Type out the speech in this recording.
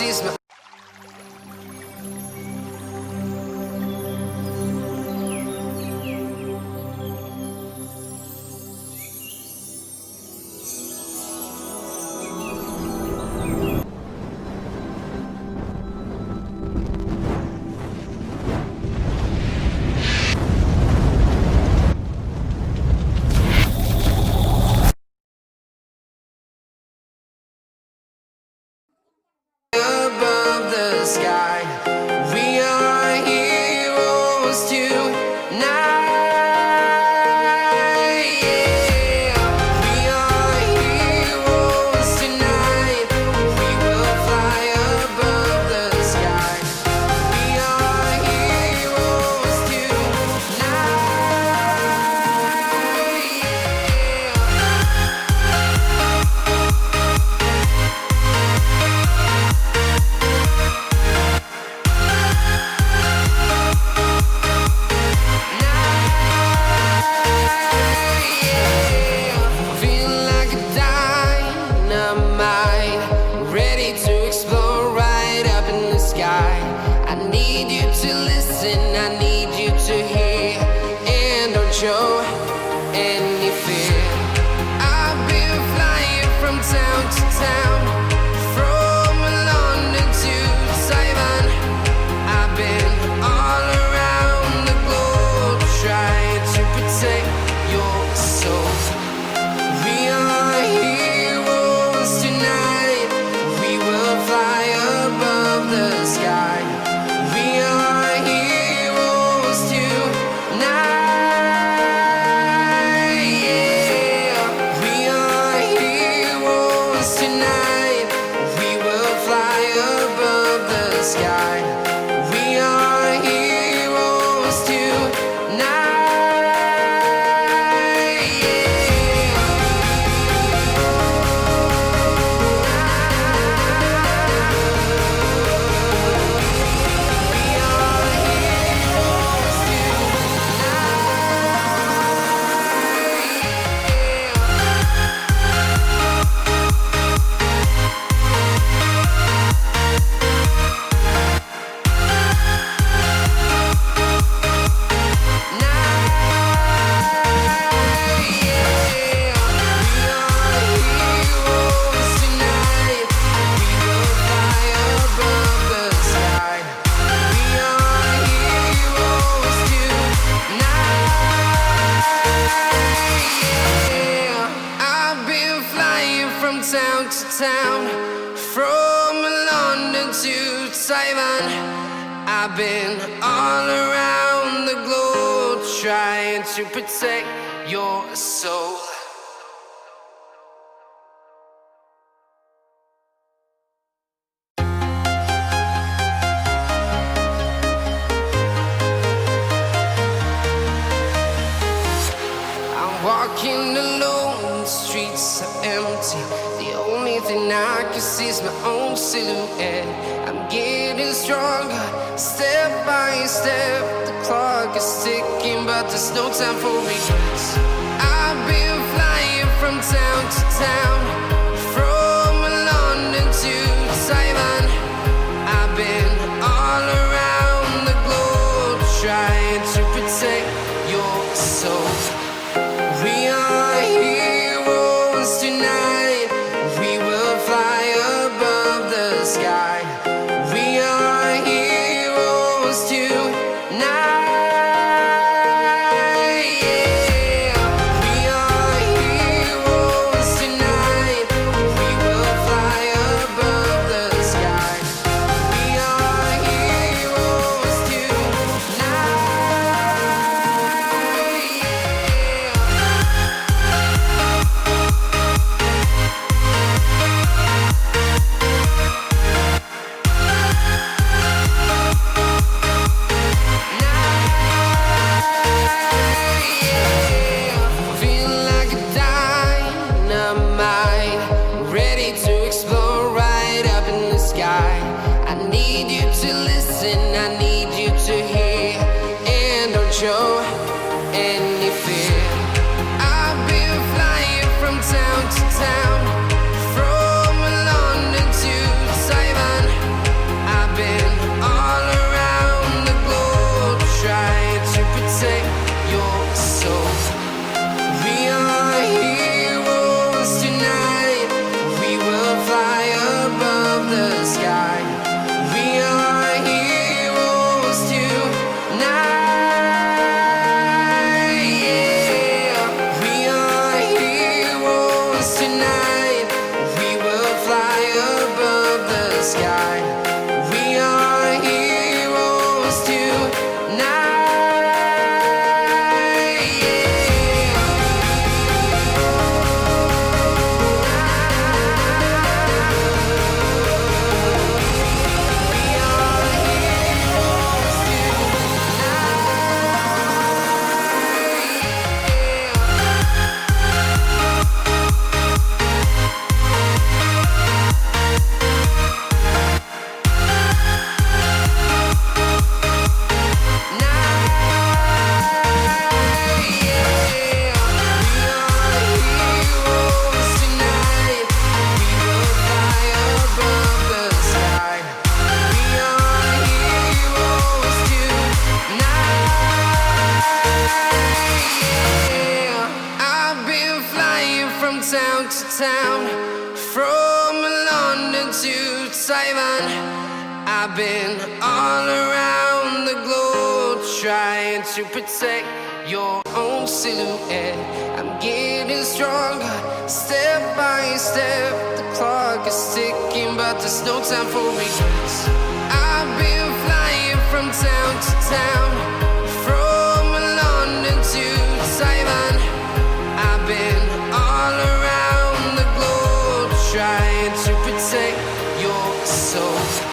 sees my above the sky. We are heroes tonight. Yeah. We are heroes tonight. We will fly above the sky. We are heroes tonight. Feel like a dynamite, ready to explode right up in the sky. I need you to listen, I need you to hear, and don't show any fear. I've been flying from town to town, from London to Taiwan. I've been all around the globe trying to protect your soul. We are heroes tonight. We will fly above the sky. We are heroes tonight. Yeah. We are heroes tonight. We will fly above the sky. We are heroes tonight. Town to town, from London to Taiwan. I've been all around the globe trying to protect your soul. I'm walking alone, the streets are empty. The only thing I can see is my own silhouette. I'm getting stronger, step by step. The clock is ticking, but there's no time for regrets. I've been flying from town to town, from London to Taiwan. I've been all around the globe trying to protect your soul. We are heroes tonight. We will fly above the sky. We are heroes tonight. Yeah. We are heroes tonight. We will fly above the sky. We are heroes tonight. show any fear. I've been flying from town to town, from London to Taiwan. to town, from London to Taiwan. I've been all around the globe trying to protect your own silhouette. I'm getting stronger, step by step. The clock is ticking, but there's no time for regrets. I've been flying from town to town, from London to Taiwan. I've been all around the globe trying